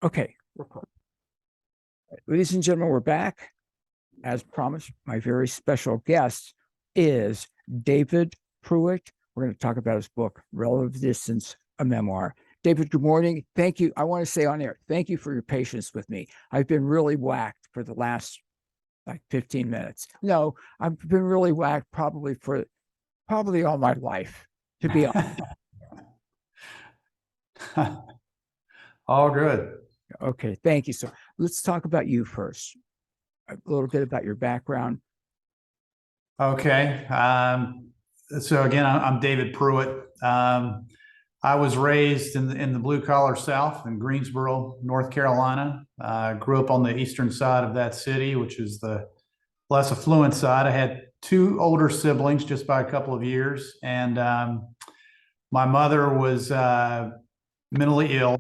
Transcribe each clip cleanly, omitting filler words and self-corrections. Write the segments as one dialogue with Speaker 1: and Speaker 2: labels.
Speaker 1: Okay. Ladies and gentlemen, we're back. As promised, my very special guest is David Pruitt. We're going to talk about his book, Relative Distance, a Memoir. David, good morning. Thank you. I want to say on air, thank you for your patience with me. I've been really whacked for the last 15 minutes. No, I've been really whacked probably all my life, to be honest.
Speaker 2: All good.
Speaker 1: Okay, thank you. So let's talk about you first. A little bit about your background.
Speaker 2: Okay. So again, I'm David Pruitt. I was raised in the blue collar South in Greensboro, North Carolina. Grew up on the eastern side of that city, which is the less affluent side. I had two older siblings just by a couple of years, and my mother was mentally ill.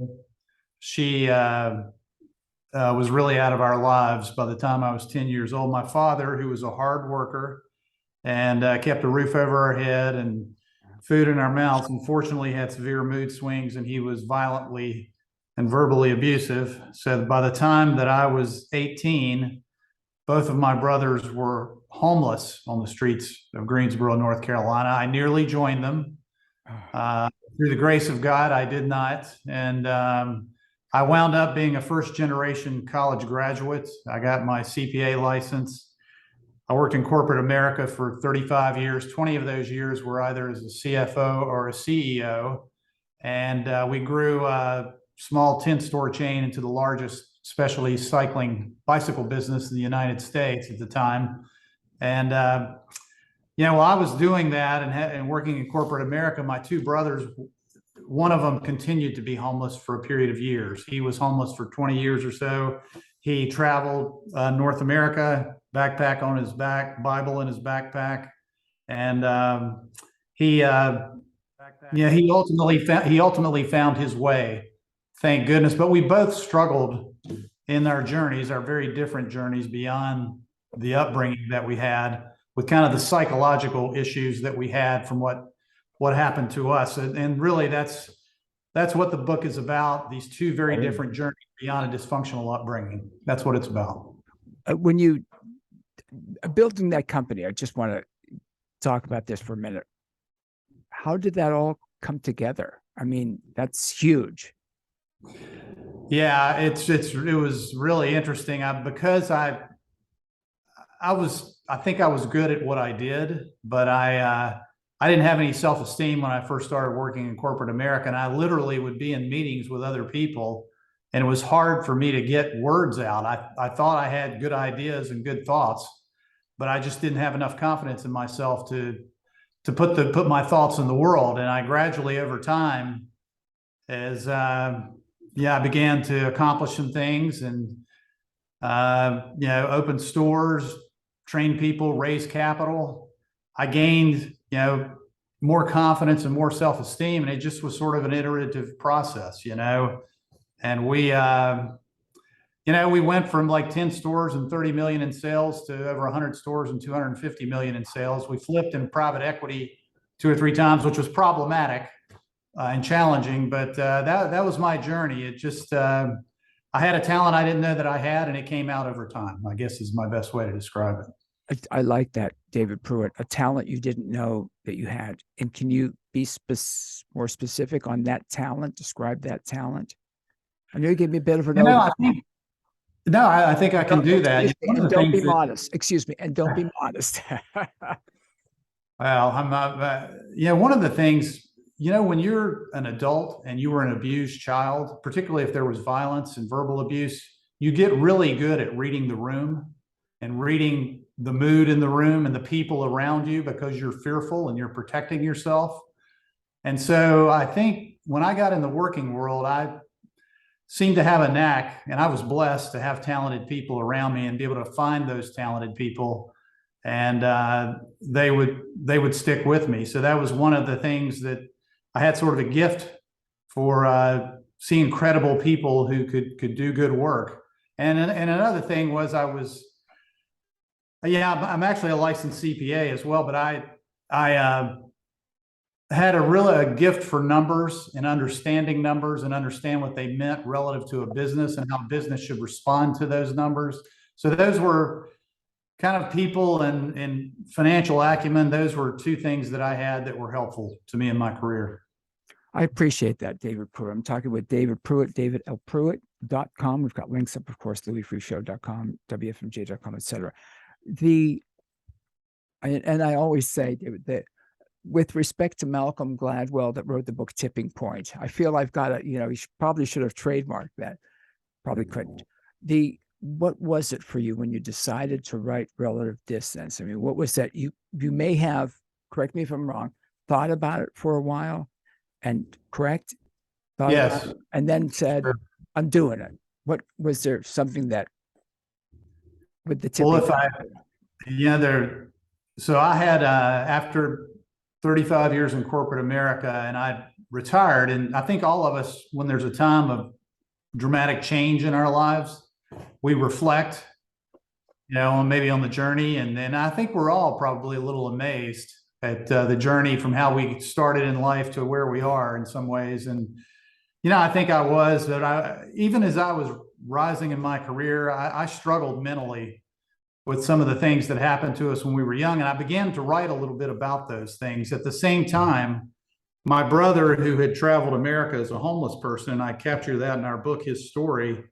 Speaker 2: She was really out of our lives by the time I was 10 years old. My father, who was a hard worker and kept a roof over our head and food in our mouths, unfortunately had severe mood swings, and he was violently and verbally abusive. So by the time that I was 18, both of my brothers were homeless on the streets of Greensboro, North Carolina. I nearly joined them. Through the grace of God, I did not. And I wound up being a first generation college graduate. I got my CPA license. I worked in corporate America for 35 years. 20 of those years were either as a CFO or a CEO. And we grew a small 10-store chain into the largest specialty bicycle business in the United States at the time. And while I was doing that and working in corporate America, my two brothers, one of them continued to be homeless for a period of years. He was homeless for 20 years or so. He traveled North America, backpack on his back, Bible in his backpack, and he ultimately found his way. Thank goodness. But we both struggled in our journeys, our very different journeys, beyond the upbringing that we had, with kind of the psychological issues that we had from what happened to us. And really that's what the book is about, these two very different journeys beyond a dysfunctional upbringing. That's what it's about.
Speaker 1: When you building that company, I just want to talk about this for a minute. How did that all come together? I mean, that's huge.
Speaker 2: Yeah, it was really interesting. Because I think I was good at what I did, but I didn't have any self-esteem when I first started working in corporate America. And I literally would be in meetings with other people, and it was hard for me to get words out. I thought I had good ideas and good thoughts, but I just didn't have enough confidence in myself to put my thoughts in the world. And I gradually, over time, as I began to accomplish some things and open stores, train people, raise capital, I gained more confidence and more self-esteem, and it just was sort of an iterative process, and we went from like 10 stores and 30 million in sales to over 100 stores and 250 million in sales. We flipped in private equity 2 or 3 times, which was problematic and challenging, but that was my journey. It just I had a talent I didn't know that I had, and it came out over time, I guess, is my best way to describe it.
Speaker 1: I like that, David Pruitt, a talent you didn't know that you had. And can you be more specific on that talent? Describe that talent. I know you gave me a bit of an overview.
Speaker 2: I think I can do that.
Speaker 1: And don't be modest. Excuse me. And don't be modest.
Speaker 2: Well, I'm not. One of the things, when you're an adult and you were an abused child, particularly if there was violence and verbal abuse, you get really good at reading the room and reading the mood in the room and the people around you, because you're fearful and you're protecting yourself. And so I think when I got in the working world, I seemed to have a knack, and I was blessed to have talented people around me and be able to find those talented people, and they would stick with me. So that was one of the things that I had sort of a gift for, seeing credible people who could do good work. And another thing was I'm actually a licensed CPA as well, but had a gift for numbers and understanding numbers and understand what they meant relative to a business and how business should respond to those numbers. So those were kind of people and financial acumen. Those were two things that I had that were helpful to me in my career.
Speaker 1: I appreciate that, David Pruitt. I'm talking with David Pruitt, davidlpruitt.com. We've got links up, of course, louisfreeshow.com, wfmj.com, etc. And I always say, David, that with respect to Malcolm Gladwell that wrote the book Tipping Point, I feel I've got to, he probably should have trademarked that. Probably couldn't. What was it for you when you decided to write Relative Distance? I mean, what was that? You may have, correct me if I'm wrong, thought about it for a while and
Speaker 2: Yes.
Speaker 1: And then said,
Speaker 2: Sure.
Speaker 1: I'm doing it. What was there something that with the tipping?
Speaker 2: Well, so I had, after 35 years in corporate America, and I retired, and I think all of us, when there's a time of dramatic change in our lives, we reflect, maybe on the journey. And then I think we're all probably a little amazed at the journey from how we started in life to where we are in some ways. And, I think I was, but even as I was rising in my career, I struggled mentally with some of the things that happened to us when we were young. And I began to write a little bit about those things. At the same time, my brother, who had traveled America as a homeless person, and I capture that in our book, his story,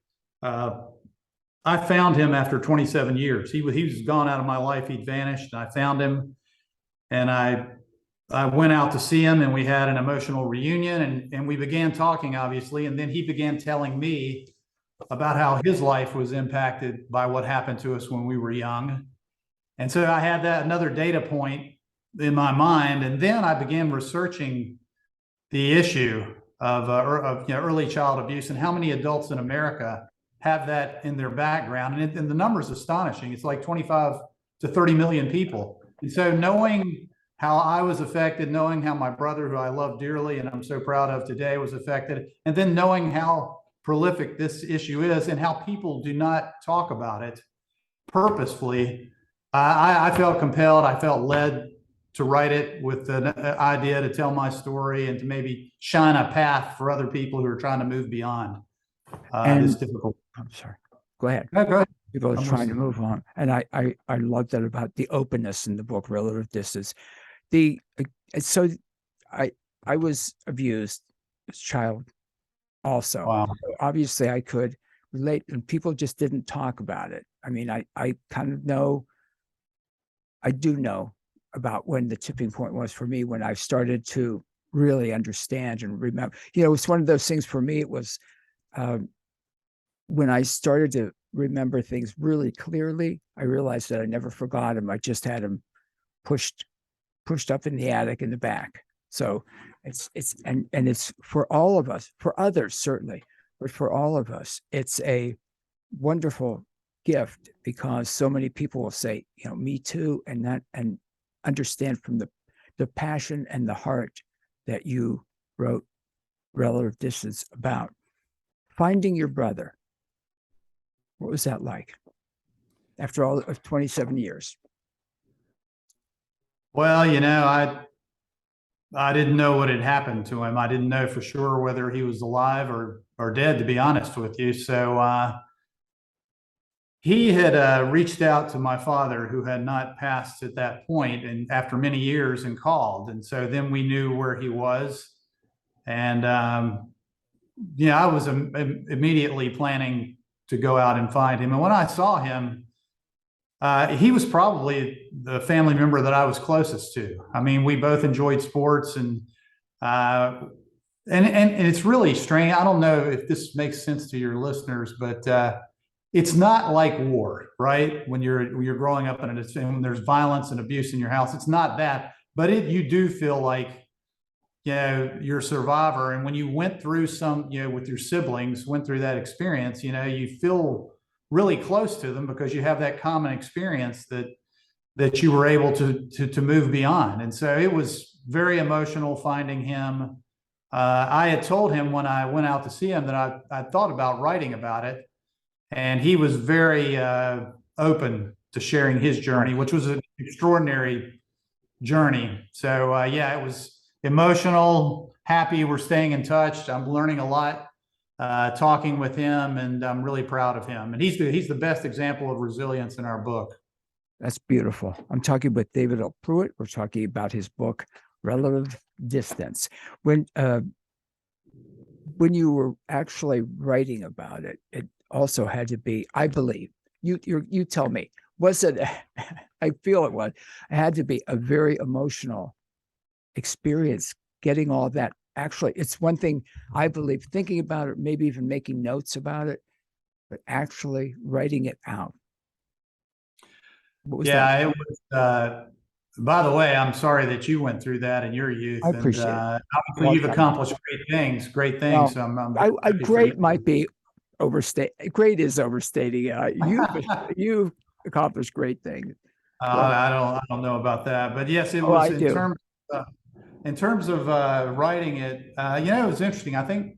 Speaker 2: I found him after 27 years. He was gone out of my life. He'd vanished. And I found him, and I went out to see him, and we had an emotional reunion, and we began talking, obviously. And then he began telling me about how his life was impacted by what happened to us when we were young. And so I had that another data point in my mind. And then I began researching the issue of early child abuse and how many adults in America have that in their background. And the number is astonishing. It's like 25 to 30 million people. And so knowing how I was affected, knowing how my brother, who I love dearly and I'm so proud of today, was affected, and then knowing how prolific this issue is and how people do not talk about it purposefully, I felt compelled, I felt led to write it with an idea to tell my story and to maybe shine a path for other people who are trying to move beyond this difficult.
Speaker 1: I'm sorry. Go ahead.
Speaker 2: No, go ahead.
Speaker 1: People are trying to move on. And I love that about the openness in the book, Relative Distance. So I was abused as a child also.
Speaker 2: Wow.
Speaker 1: So obviously I could relate, and people just didn't talk about it. I mean, I kind of know, I do know about when the tipping point was for me, when I started to really understand and remember. It's one of those things for me. It was when I started to remember things really clearly, I realized that I never forgot them. I just had them pushed up in the attic in the back. So it's for all of us, for others certainly, but for all of us, it's a wonderful gift because so many people will say, me too, and understand from the passion and the heart that you wrote Relative Distance about. Finding your brother, what was that like after all of 27 years?
Speaker 2: Well, I didn't know what had happened to him. I didn't know for sure whether he was alive or dead, to be honest with you. So he had reached out to my father, who had not passed at that point, and after many years, and called. And so then we knew where he was. And I was immediately planning to go out and find him. And when I saw him, he was probably the family member that I was closest to. I mean, we both enjoyed sports, and it's really strange. I don't know if this makes sense to your listeners, but it's not like war, right? When you're growing up and when there's violence and abuse in your house, it's not that. But you do feel like you're a survivor. And when you went through with your siblings, went through that experience, you feel really close to them because you have that common experience that you were able to move beyond. And so it was very emotional finding him. I had told him when I went out to see him that I thought about writing about it, and he was very open to sharing his journey, which was an extraordinary journey. So it was emotional, happy. We're staying in touch. I'm learning a lot, talking with him, and I'm really proud of him. And he's the best example of resilience in our book.
Speaker 1: That's beautiful. I'm talking with David L. Pruitt. We're talking about his book, Relative Distance. When you were actually writing about it, it also had to be, I believe, you tell me, was it, I feel it had to be a very emotional experience getting all that. Actually, it's one thing, I believe, thinking about it, maybe even making notes about it, but actually writing it out. What was that?
Speaker 2: Yeah, it was. By the way, I'm sorry that you went through that in your youth,
Speaker 1: I
Speaker 2: and
Speaker 1: appreciate it.
Speaker 2: obviously
Speaker 1: Well
Speaker 2: you've
Speaker 1: done.
Speaker 2: accomplished great things. Great
Speaker 1: Well,
Speaker 2: things. So I'm very happy for
Speaker 1: great
Speaker 2: you.
Speaker 1: might be overstate. Great is overstating. You've accomplished great things. Well,
Speaker 2: I don't know about that, but yes, it
Speaker 1: oh,
Speaker 2: was
Speaker 1: I do.
Speaker 2: in terms of writing it. It was interesting. I think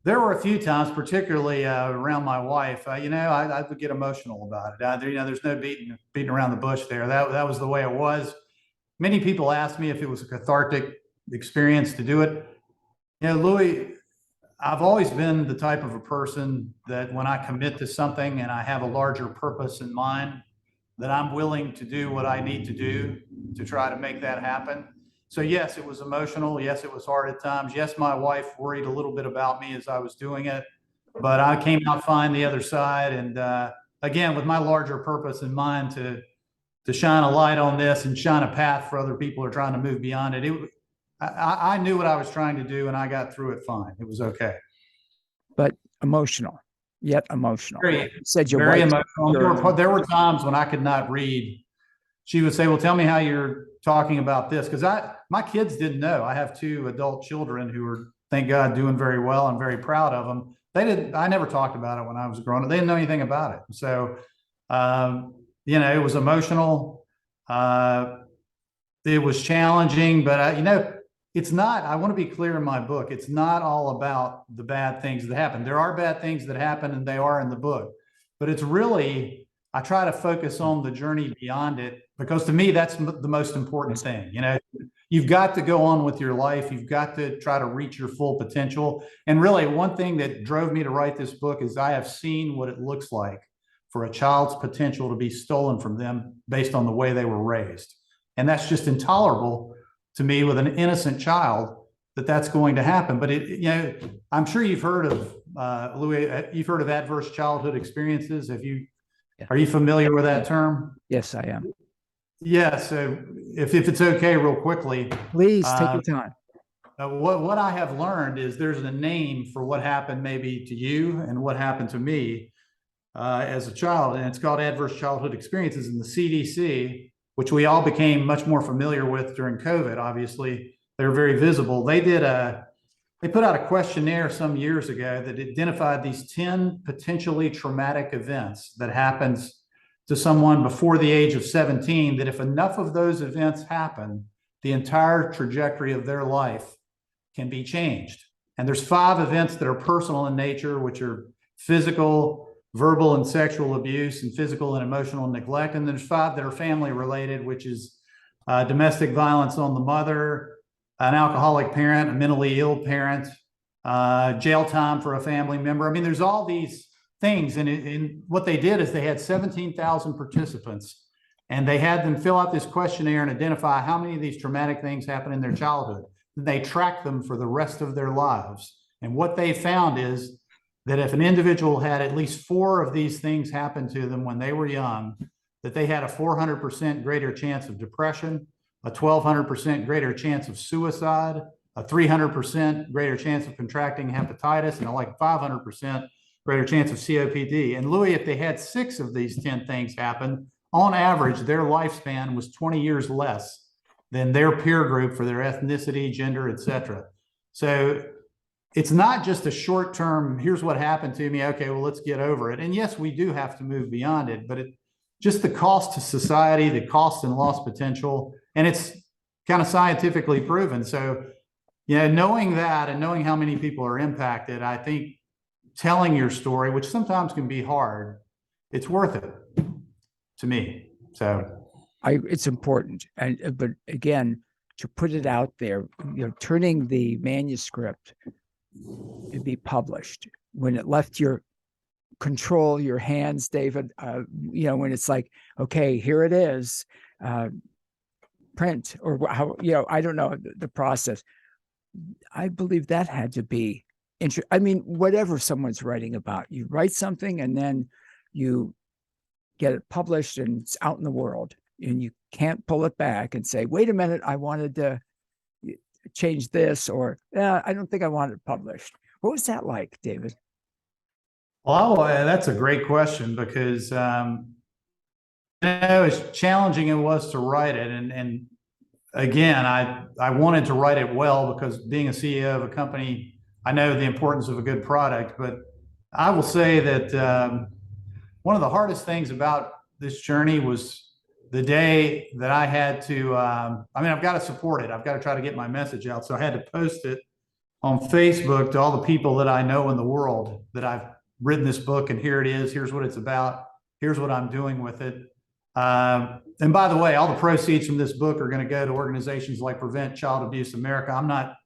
Speaker 2: there were a few times, particularly around my wife. I would get emotional about it. There's no beating around the bush there. That was the way it was. Many people asked me if it was a cathartic experience to do it. Louis, I've always been the type of a person that when I commit to something and I have a larger purpose in mind, that I'm willing to do what I need to do to try to make that happen. So yes, it was emotional. Yes, it was hard at times. Yes, my wife worried a little bit about me as I was doing it, but I came out fine the other side. And again, with my larger purpose in mind to shine a light on this and shine a path for other people who are trying to move beyond it. I knew what I was trying to do, and I got through it fine. It was okay.
Speaker 1: But emotional, yet emotional.
Speaker 2: Very,
Speaker 1: You said your
Speaker 2: very
Speaker 1: wife.
Speaker 2: emotional. There were times when I could not read. She would say, "Well, tell me how you're talking about this," because my kids didn't know. I have two adult children who are, thank God, doing very well. I'm very proud of them. They didn't. I never talked about it when I was growing up. They didn't know anything about it. So, it was emotional. It was challenging, but it's not. I want to be clear in my book. It's not all about the bad things that happen. There are bad things that happen, and they are in the book. But it's really, I try to focus on the journey beyond it, because to me, that's the most important thing. You've got to go on with your life. You've got to try to reach your full potential. And really, one thing that drove me to write this book is I have seen what it looks like for a child's potential to be stolen from them based on the way they were raised. And that's just intolerable to me with an innocent child, that's going to happen. But I'm sure you've heard of Louis. You've heard of adverse childhood experiences. Are you familiar with that term?
Speaker 1: Yes, I am.
Speaker 2: Yeah. So if it's okay, real quickly,
Speaker 1: Please take your time.
Speaker 2: What I have learned is there's a name for what happened maybe to you and what happened to me as a child, and it's called adverse childhood experiences. And the CDC, which we all became much more familiar with during COVID, obviously, they're very visible. They put out a questionnaire some years ago that identified these 10 potentially traumatic events that happens to someone before the age of 17, that if enough of those events happen, the entire trajectory of their life can be changed. And there's 5 events that are personal in nature, which are physical, verbal and sexual abuse, and physical and emotional neglect. And there's 5 that are family related, which is domestic violence on the mother, an alcoholic parent, a mentally ill parent, jail time for a family member. I mean, there's all these things. And what they did is they had 17,000 participants, and they had them fill out this questionnaire and identify how many of these traumatic things happened in their childhood. They tracked them for the rest of their lives. And what they found is that if an individual had at least 4 of these things happen to them when they were young, that they had a 400% greater chance of depression, a 1,200% greater chance of suicide, a 300% greater chance of contracting hepatitis, and a 500% greater chance of COPD. And Louis, if they had 6 of these 10 things happen, on average, their lifespan was 20 years less than their peer group for their ethnicity, gender, etc. So it's not just a short term, here's what happened to me. Okay, well, let's get over it. And yes, we do have to move beyond it, but just the cost to society, the cost and lost potential, and it's kind of scientifically proven. So, knowing that and knowing how many people are impacted, I think telling your story, which sometimes can be hard, it's worth it to me. So
Speaker 1: it's important. But again, to put it out there, turning the manuscript to be published, when it left your control, your hands, David, when it's like, okay, here it is, print, or how, I don't know the process. I believe that had to be I mean, whatever someone's writing about, you write something and then you get it published and it's out in the world, and you can't pull it back and say, wait a minute, I wanted to change this, or I don't think I want it published. What was that like, David?
Speaker 2: Well, that's a great question, because as challenging it was to write it, and again, I wanted to write it well, because being a CEO of a company, I know the importance of a good product. But I will say that one of the hardest things about this journey was the day that I had to, I've got to support it. I've got to try to get my message out. So I had to post it on Facebook to all the people that I know in the world, that I've written this book, and here it is. Here's what it's about. Here's what I'm doing with it. And by the way, all the proceeds from this book are going to go to organizations like Prevent Child Abuse America. I'm not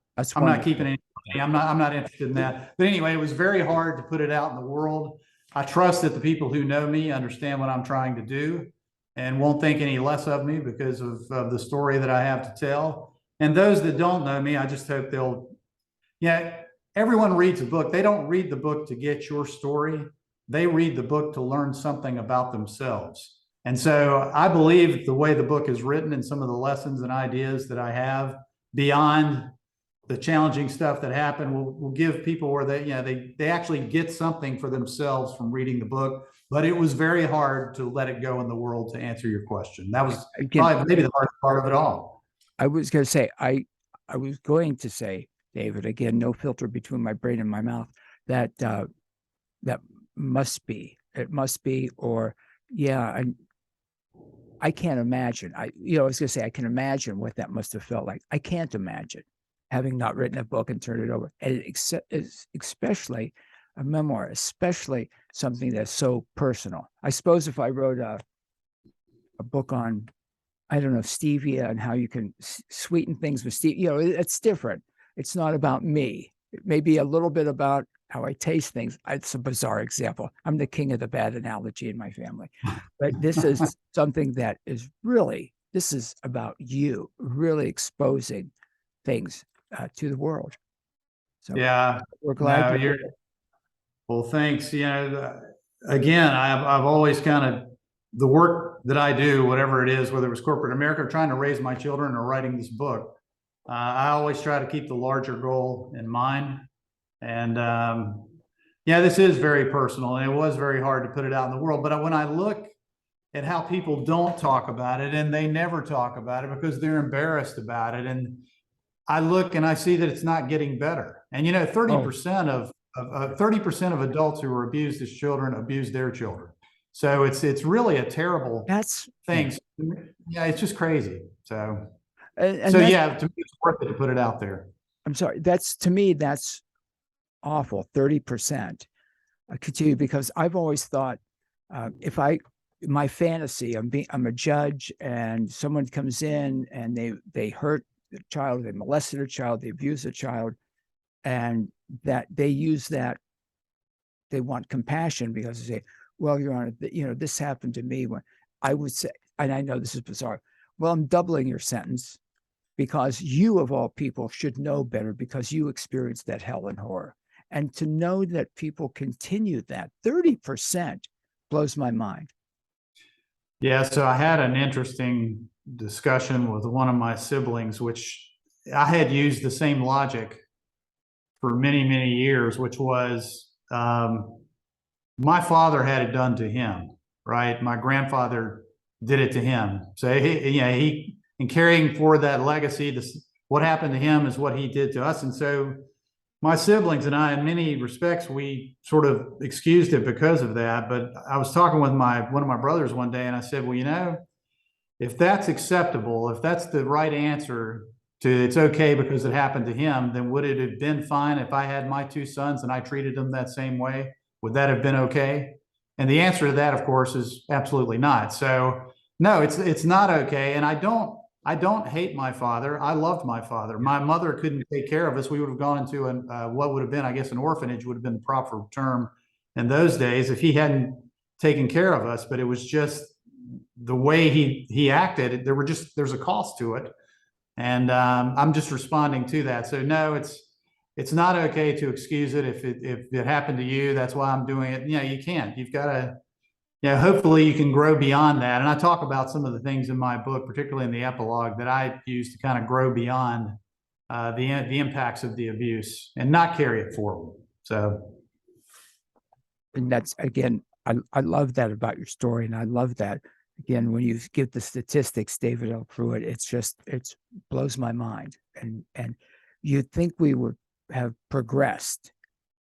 Speaker 2: keeping any money. I'm not interested in that. But anyway, it was very hard to put it out in the world. I trust that the people who know me understand what I'm trying to do and won't think any less of me because of the story that I have to tell. And those that don't know me, I just hope everyone reads a book. They don't read the book to get your story. They read the book to learn something about themselves. And so I believe the way the book is written and some of the lessons and ideas that I have beyond the challenging stuff that happened will give people where they actually get something for themselves from reading the book. But it was very hard to let it go in the world, to answer your question. That was probably maybe the hardest part of it all.
Speaker 1: I was going to say, David, again, no filter between my brain and my mouth, that that must be, or I can't imagine. I was going to say, I can imagine what that must have felt like. I can't imagine having not written a book and turned it over, and especially a memoir, especially something that's so personal. I suppose if I wrote a book on, I don't know, stevia and how you can sweeten things with stevia, it's different. It's not about me. It may be a little bit about how I taste things. It's a bizarre example. I'm the king of the bad analogy in my family. But this is something that is this is about you really exposing things to the world. So we're glad you did it.
Speaker 2: Well, thanks. Again, I've always kind of, the work that I do, whatever it is, whether it was corporate America or trying to raise my children or writing this book, I always try to keep the larger goal in mind. And this is very personal, and it was very hard to put it out in the world. But when I look at how people don't talk about it, and they never talk about it because they're embarrassed about it, and I look and I see that it's not getting better. And 30% of 30% of adults who are abused as children abuse their children. So it's really a terrible thing. Yeah, it's just crazy. So to me, it's worth it to put it out there.
Speaker 1: I'm sorry. To me, that's awful. 30%. I continue, because I've always thought, my fantasy, I'm a judge, and someone comes in and they hurt the child, they molested a child, they abused a child, and that they use that, they want compassion, because they say, well, Your Honor, this happened to me. When I would say, and I know this is bizarre, well, I'm doubling your sentence, because you of all people should know better, because you experienced that hell and horror. And to know that people continue that 30% blows my mind.
Speaker 2: Yeah, so I had an interesting discussion with one of my siblings, which I had used the same logic for many, many years, which was my father had it done to him, right? My grandfather did it to him. So he in carrying forward that legacy, what happened to him is what he did to us. And so my siblings and I, in many respects, we sort of excused it because of that. But I was talking with one of my brothers one day, and I said, well, if that's acceptable, if that's the right answer to it's okay because it happened to him, then would it have been fine if I had my two sons and I treated them that same way? Would that have been okay? And the answer to that, of course, is absolutely not. So no, it's not okay. And I don't I don't hate my father. I loved my father. My mother couldn't take care of us. We would have gone into what would have been, I guess, an orphanage would have been the proper term in those days if he hadn't taken care of us. But it was just the way he acted. There's a cost to it, and I'm just responding to that. So no, it's not okay to excuse it if it happened to you. That's why I'm doing it. You can't. You've got to. Hopefully you can grow beyond that. And I talk about some of the things in my book, particularly in the epilogue, that I use to kind of grow beyond the impacts of the abuse and not carry it forward. So,
Speaker 1: and that's, again, I love that about your story. And I love that, again, when you give the statistics, David L. Pruitt, it blows my mind. And you'd think we would have progressed.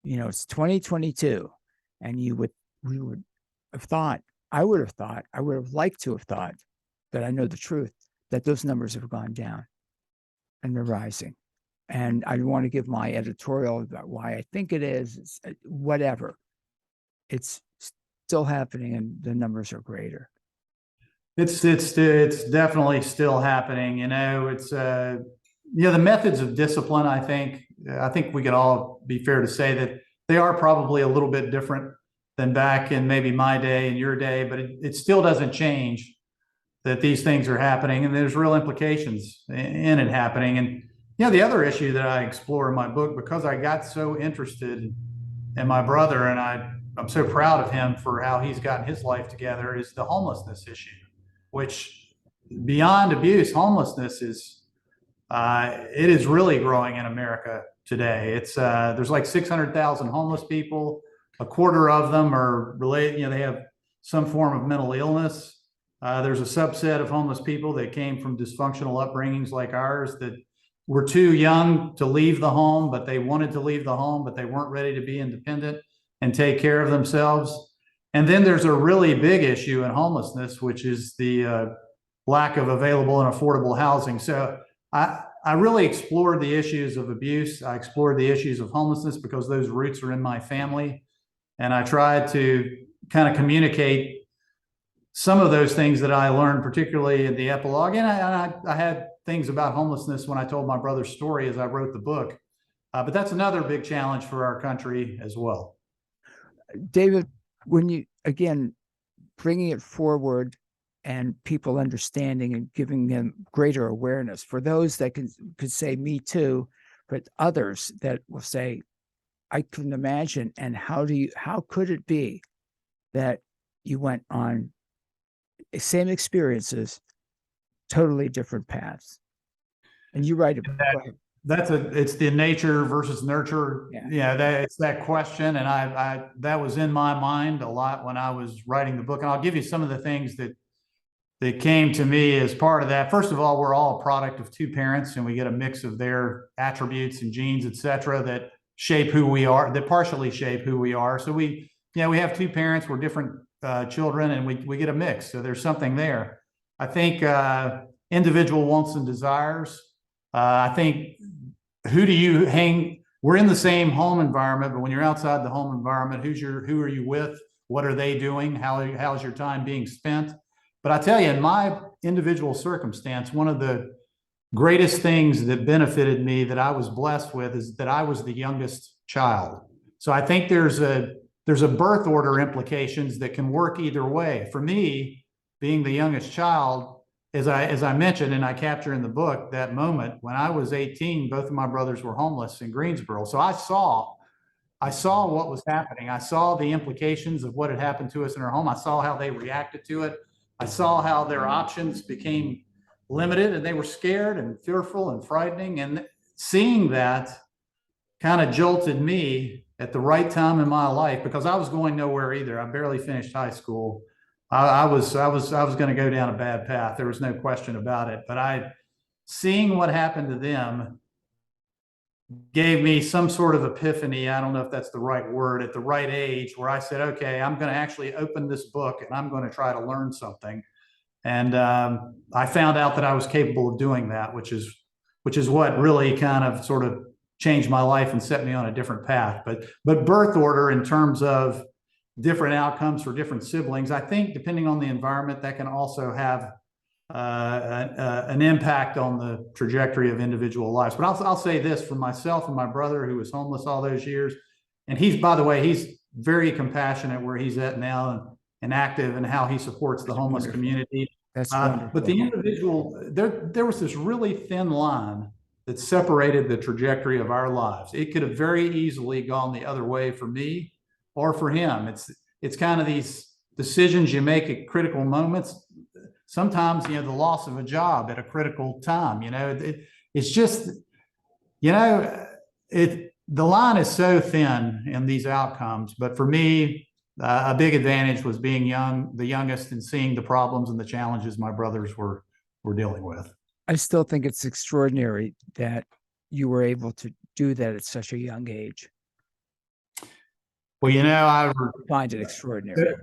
Speaker 1: It's 2022, and we would have thought, I would have liked to have thought that I know the truth, that those numbers have gone down and they're rising. And I want to give my editorial about why I think it is. It's whatever. It's still happening, and the numbers are greater.
Speaker 2: It's definitely still happening. It's the methods of discipline. I think we can all be fair to say that they are probably a little bit different than back in maybe my day and your day, but it still doesn't change that these things are happening, and there's real implications in it happening. And the other issue that I explore in my book, because I got so interested in my brother, and I'm so proud of him for how he's gotten his life together, is the homelessness issue, which beyond abuse, homelessness it is really growing in America today. There's like 600,000 homeless people. A quarter of them are related, they have some form of mental illness. There's a subset of homeless people that came from dysfunctional upbringings like ours, that were too young to leave the home, but they wanted to leave the home, but they weren't ready to be independent and take care of themselves. And then there's a really big issue in homelessness, which is the lack of available and affordable housing. So I really explored the issues of abuse. I explored the issues of homelessness because those roots are in my family. And I tried to kind of communicate some of those things that I learned, particularly in the epilogue. And I had things about homelessness when I told my brother's story as I wrote the book. But that's another big challenge for our country as well.
Speaker 1: David, when you, again, bringing it forward and people understanding and giving them greater awareness, for those that could say me too, but others that will say, I couldn't imagine. And how could it be that you went on same experiences, totally different paths? And you write about
Speaker 2: it's the nature versus nurture. It's that question. And I that was in my mind a lot when I was writing the book. And I'll give you some of the things that came to me as part of that. First of all, we're all a product of two parents, and we get a mix of their attributes and genes, et cetera, that shape who we are, that partially shape who we are. So we have two parents, we're different children, and we get a mix. So there's something there. I think individual wants and desires. I think, who do you hang? We're in the same home environment, but when you're outside the home environment, who are you with? What are they doing? How's your time being spent? But I tell you, in my individual circumstance, one of the greatest things that benefited me, that I was blessed with, is that I was the youngest child. So I think there's a birth order implications that can work either way. For me, being the youngest child, as I mentioned, and I capture in the book, that moment when I was 18, both of my brothers were homeless in Greensboro. So I saw what was happening. I saw the implications of what had happened to us in our home. I saw how they reacted to it. I saw how their options became limited, and they were scared and fearful and frightening. And seeing that kind of jolted me at the right time in my life, because I was going nowhere either. I barely finished high school. I was going to go down a bad path. There was no question about it. But seeing what happened to them gave me some sort of epiphany. I don't know if that's the right word, at the right age, where I said, okay, I'm going to actually open this book and I'm going to try to learn something. And I found out that I was capable of doing that, which is what really kind of sort of changed my life and set me on a different path. But birth order, in terms of different outcomes for different siblings, I think depending on the environment, that can also have an impact on the trajectory of individual lives. But I'll say this for myself and my brother, who was homeless all those years. And he's, by the way, he's very compassionate where he's at now and active in how he supports the homeless community.
Speaker 1: That's wonderful.
Speaker 2: But the individual, there was this really thin line that separated the trajectory of our lives. It could have very easily gone the other way for me or for him. It's kind of these decisions you make at critical moments. Sometimes, the loss of a job at a critical time, it's just, the line is so thin in these outcomes. But for me, a big advantage was being the youngest, and seeing the problems and the challenges my brothers were dealing with.
Speaker 1: I still think it's extraordinary that you were able to do that at such a young age.
Speaker 2: Well, I
Speaker 1: find it extraordinary.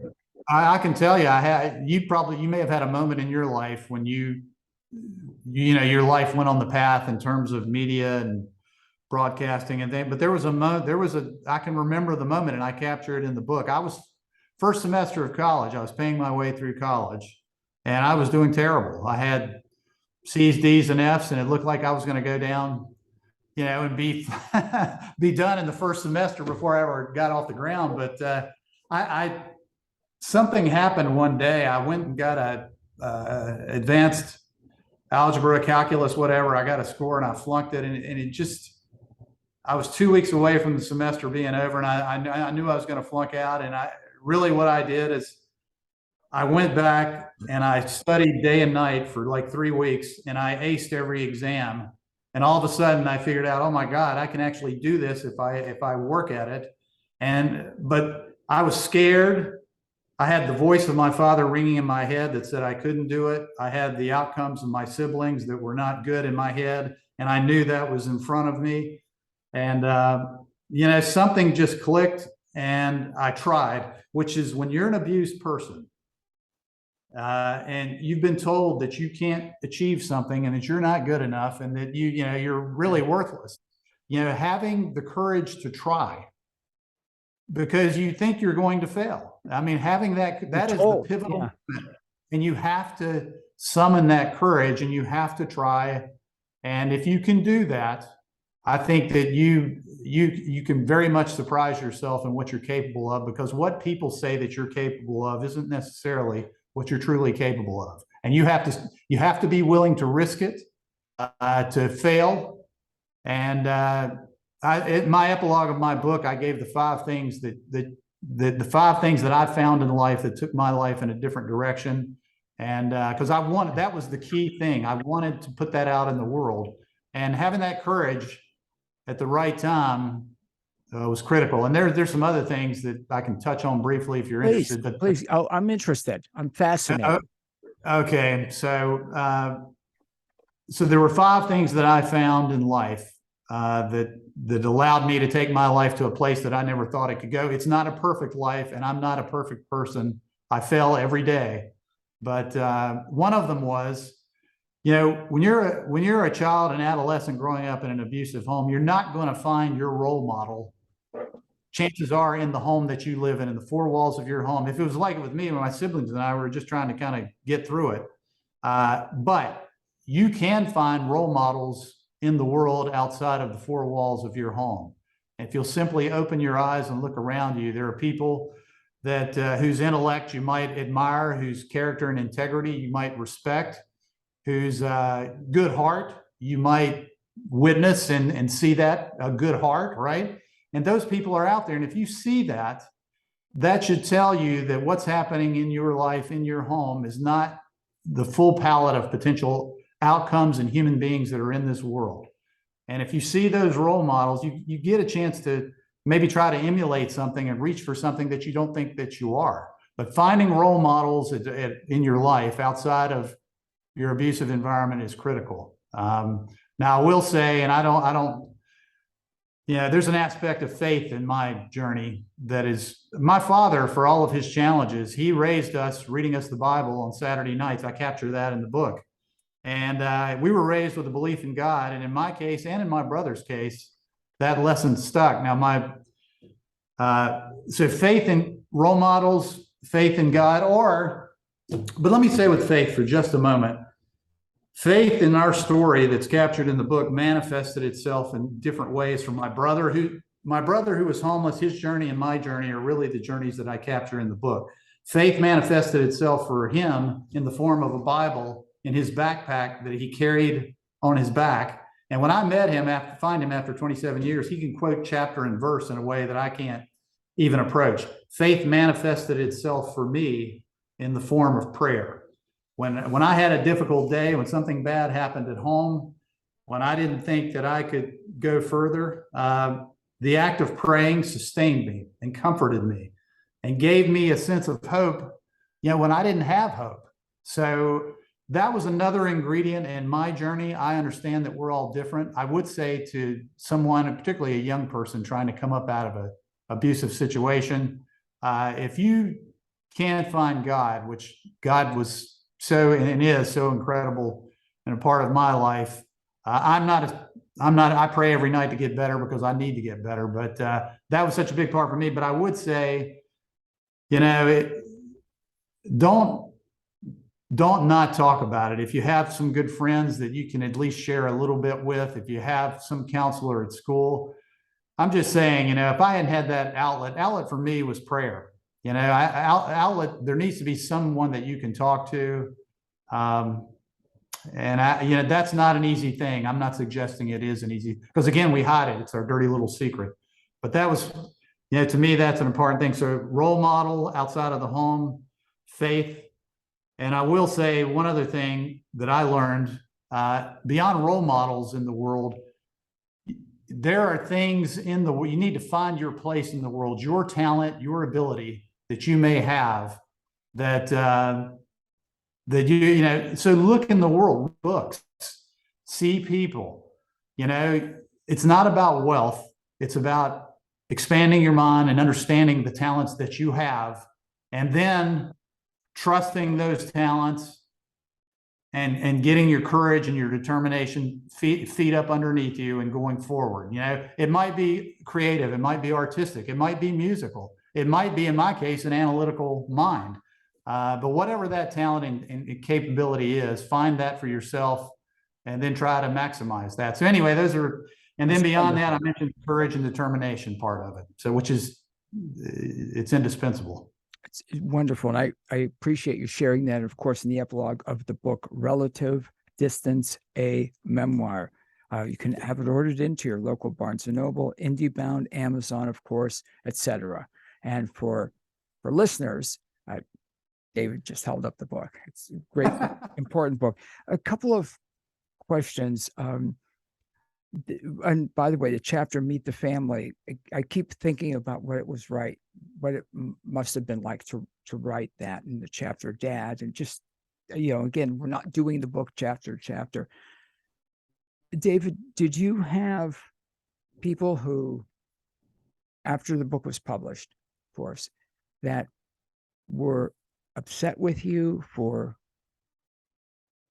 Speaker 2: I can tell you, you may have had a moment in your life when your life went on the path in terms of media and broadcasting and things. But I can remember the moment, and I capture it in the book. I was first semester of college. I was paying my way through college, and I was doing terrible. I had C's, D's, and F's, and it looked like I was going to go down, and be done in the first semester before I ever got off the ground. But something happened one day. I went and got a advanced algebra, calculus, whatever. I got a score and I flunked it, and it just, I was 2 weeks away from the semester being over, and I knew I was going to flunk out. And what I did is I went back and I studied day and night for like 3 weeks, and I aced every exam. And all of a sudden I figured out, oh my God, I can actually do this if I work at it. But I was scared. I had the voice of my father ringing in my head that said I couldn't do it. I had the outcomes of my siblings that were not good in my head, and I knew that was in front of me. And, something just clicked, and I tried, which is when you're an abused person, and you've been told that you can't achieve something and that you're not good enough and that you're really worthless, having the courage to try because you think you're going to fail. I mean, having that is the pivotal moment, and you have to summon that courage, and you have to try. And if you can do that, I think that you can very much surprise yourself in what you're capable of, because what people say that you're capable of isn't necessarily what you're truly capable of. And you have to be willing to risk it, to fail. And in my epilogue of my book, I gave the 5 things the 5 things that I found in life that took my life in a different direction. And because that was the key thing. I wanted to put that out in the world, and having that courage at the right time was critical. And there's some other things that I can touch on briefly if you're interested. But
Speaker 1: please, I'm interested. I'm fascinated.
Speaker 2: Okay, so there were 5 things that I found in life that allowed me to take my life to a place that I never thought it could go. It's not a perfect life, and I'm not a perfect person. I fail every day. But one of them was, when you're a child and adolescent growing up in an abusive home, you're not going to find your role model. Chances are in the home that you live in the 4 walls of your home. If it was like it with me, when my siblings and I were just trying to kind of get through it. But you can find role models in the world outside of the 4 walls of your home. If you'll simply open your eyes and look around you, there are people that whose intellect you might admire, whose character and integrity you might respect, whose good heart you might witness and see that, a good heart, right? And those people are out there. And if you see that, that should tell you that what's happening in your life, in your home, is not the full palette of potential outcomes and human beings that are in this world. And if you see those role models, you get a chance to maybe try to emulate something and reach for something that you don't think that you are. But finding role models in your life outside of your abusive environment is critical. Now, I will say, and I don't, there's an aspect of faith in my journey that is, my father, for all of his challenges, he raised us reading us the Bible on Saturday nights. I capture that in the book. And we were raised with a belief in God. And in my case, and in my brother's case, that lesson stuck. Now, so faith in role models, faith in God, but let me say with faith for just a moment, faith in our story that's captured in the book manifested itself in different ways from my brother who was homeless. His journey and my journey are really the journeys that I capture in the book. Faith manifested itself for him in the form of a Bible in his backpack that he carried on his back. And when I met him, find him after 27 years, he can quote chapter and verse in a way that I can't even approach. Faith manifested itself for me in the form of prayer. When I had a difficult day, when something bad happened at home, when I didn't think that I could go further, the act of praying sustained me and comforted me and gave me a sense of hope, when I didn't have hope. So that was another ingredient in my journey. I understand that we're all different. I would say to someone, particularly a young person trying to come up out of an abusive situation, if you can't find God, which God was so and is so incredible and a part of my life, I pray every night to get better because I need to get better. But that was such a big part for me. But I would say, don't not talk about it. If you have some good friends that you can at least share a little bit with, if you have some counselor at school, I'm just saying, if I hadn't had that outlet for me was prayer. Outlet, there needs to be someone that you can talk to. That's not an easy thing. I'm not suggesting it is an easy, because again, we hide it. It's our dirty little secret. But that was, to me, that's an important thing. So role model outside of the home, faith. And I will say one other thing that I learned, beyond role models in the world, there are things in the world, you need to find your place in the world, your talent, your ability that you may have that so look in the world, books, see people, it's not about wealth. It's about expanding your mind and understanding the talents that you have, and then trusting those talents and getting your courage and your determination feet up underneath you and going forward. It might be creative, it might be artistic, it might be musical, it might be, in my case, an analytical mind. But whatever that talent and capability is, find that for yourself and then try to maximize that. So anyway, and then beyond that, I mentioned courage and determination part of it. So it's indispensable.
Speaker 1: It's wonderful. And I appreciate you sharing that. Of course, in the epilogue of the book, Relative Distance, a Memoir. You can have it ordered into your local Barnes & Noble, IndieBound, Amazon, of course, etc. And for listeners, David just held up the book. It's a great, important book. A couple of questions. And by the way, the chapter "Meet the Family," I keep thinking about what it must have been like to write that in the chapter "Dad," and just, again, we're not doing the book chapter to chapter. David, did you have people who, after the book was published, of course, that were upset with you for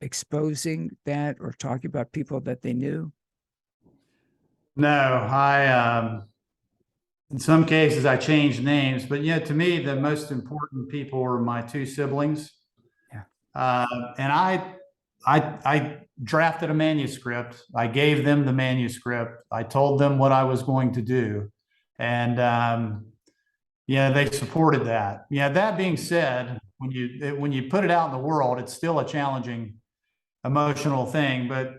Speaker 1: exposing that or talking about people that they knew?
Speaker 2: No, in some cases I changed names, but to me, the most important people were my two siblings.
Speaker 1: Yeah.
Speaker 2: And I drafted a manuscript. I gave them the manuscript. I told them what I was going to do. And, they supported that. That being said, when you put it out in the world, it's still a challenging emotional thing. But,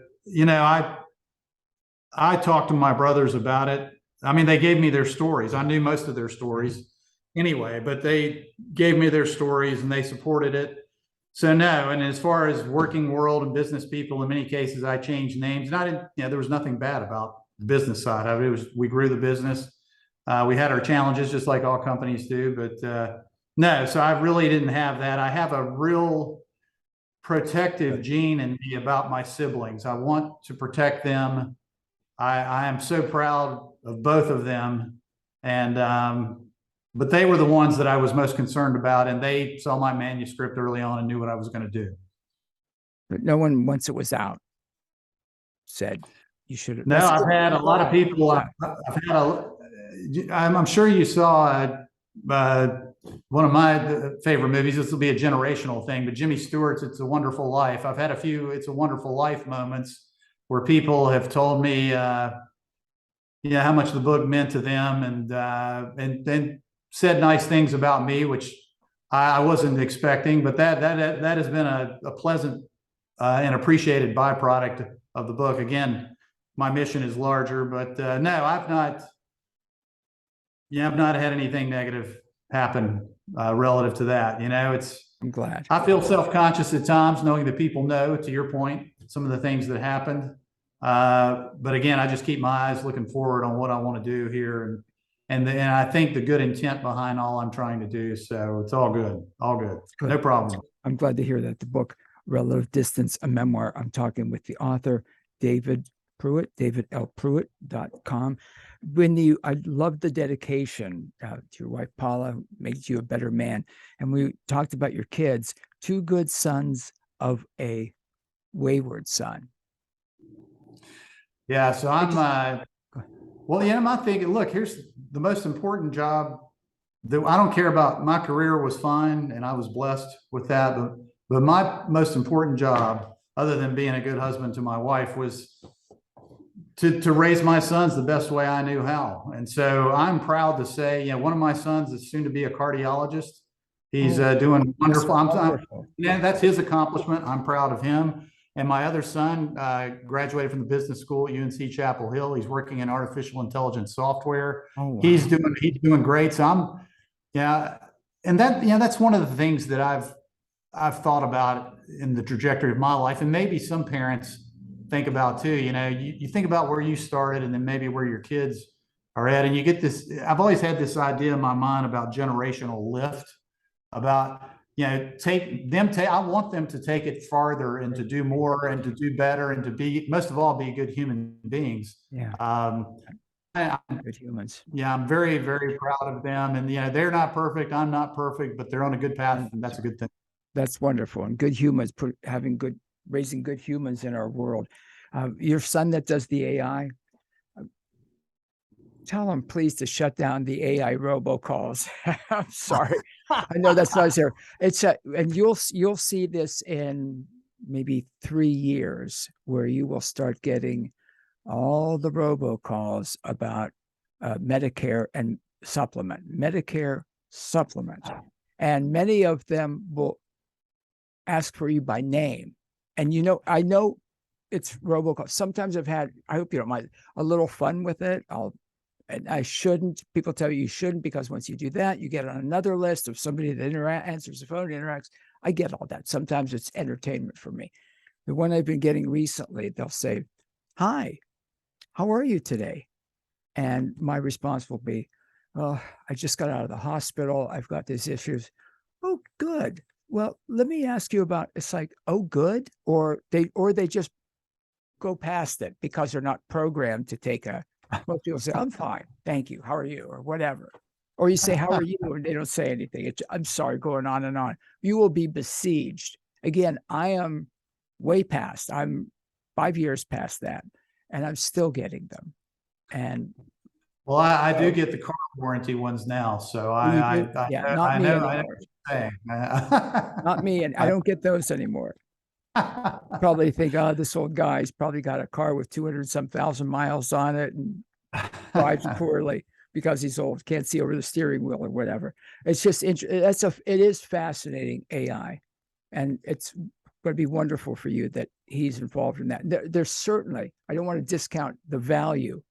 Speaker 2: I talked to my brothers about it. I mean, they gave me their stories. I knew most of their stories anyway, but they gave me their stories and they supported it. So no, and as far as working world and business people, in many cases, I changed names, and I didn't, there was nothing bad about the business side of it. We grew the business. We had our challenges just like all companies do, but no, so I really didn't have that. I have a real protective gene in me about my siblings. I want to protect them. I am so proud of both of them. And, but they were the ones that I was most concerned about, and they saw my manuscript early on and knew what I was going to do.
Speaker 1: But no one, once it was out, said you should have.
Speaker 2: No, I've had a lot of people. I'm sure you saw one of my favorite movies. This will be a generational thing, but Jimmy Stewart's "It's a Wonderful Life." I've had a few "It's a Wonderful Life" moments where people have told me, yeah, how much the book meant to them, and said nice things about me, which I wasn't expecting. But that has been a pleasant and appreciated byproduct of the book. Again, my mission is larger, but no, I've not. Yeah, I've not had anything negative happen relative to that.
Speaker 1: I'm glad.
Speaker 2: I feel self-conscious at times, knowing that people know, to your point, some of the things that happened. But again, I just keep my eyes looking forward on what I want to do here, and I think the good intent behind all I'm trying to do. So it's all good, no problem.
Speaker 1: I'm glad to hear that. The book Relative Distance, a Memoir. I'm talking with the author, David Pruitt, davidlpruitt.com. I love the dedication to your wife, Paula, makes you a better man. And we talked about your kids, 2 good sons of a wayward son.
Speaker 2: Yeah. So I'm thinking, look, here's the most important job that I don't care about. My career was fine and I was blessed with that. But my most important job, other than being a good husband to my wife, was to raise my sons the best way I knew how. And so I'm proud to say, one of my sons is soon to be a cardiologist. He's doing wonderful. That's his accomplishment. I'm proud of him. And my other son graduated from the business school at UNC Chapel Hill. He's working in artificial intelligence software. Oh, wow. He's doing great. So that's one of the things that I've thought about in the trajectory of my life, and maybe some parents think about too. You think about where you started and then maybe where your kids are at, and you get this. I've always had this idea in my mind about generational lift, about I want them to take it farther and to do more and to do better and to be, most of all, be good human beings.
Speaker 1: Yeah. Good humans.
Speaker 2: Yeah, I'm very, very proud of them. And they're not perfect. I'm not perfect, but they're on a good path, and that's a good thing.
Speaker 1: That's wonderful. And good humans, raising good humans in our world. Your son that does the AI, tell him please to shut down the AI robocalls. I'm sorry. I know that's not there. And you'll see this in maybe 3 years, where you will start getting all the robocalls about Medicare supplement, and many of them will ask for you by name. And I know it's robocall. Sometimes I hope you don't mind, a little fun with it. And I shouldn't. People tell you shouldn't, because once you do that, you get on another list of somebody that answers the phone, interacts. I get all that. Sometimes it's entertainment for me. The one I've been getting recently, they'll say, "Hi, how are you today?" And my response will be, "Oh, I just got out of the hospital. I've got these issues." "Oh, good. Well, let me ask you about," it's like, "Oh, good," or they just go past it because they're not programmed to take most people say, "I'm fine, thank you. How are you?" or whatever. Or you say, "How are you?" and they don't say anything. I'm sorry, going on and on. You will be besieged. Again, I am way past. I'm 5 years past that, and I'm still getting them. And
Speaker 2: well, I do get the car warranty ones now, so I know.
Speaker 1: Not me, and I don't get those anymore. Probably think, "Oh, this old guy's probably got a car with 200-some thousand miles on it and drives poorly because he's old, can't see over the steering wheel," or whatever. It's just it is fascinating, AI, and it's going to be wonderful for you that he's involved in that. There's certainly, I don't want to discount the value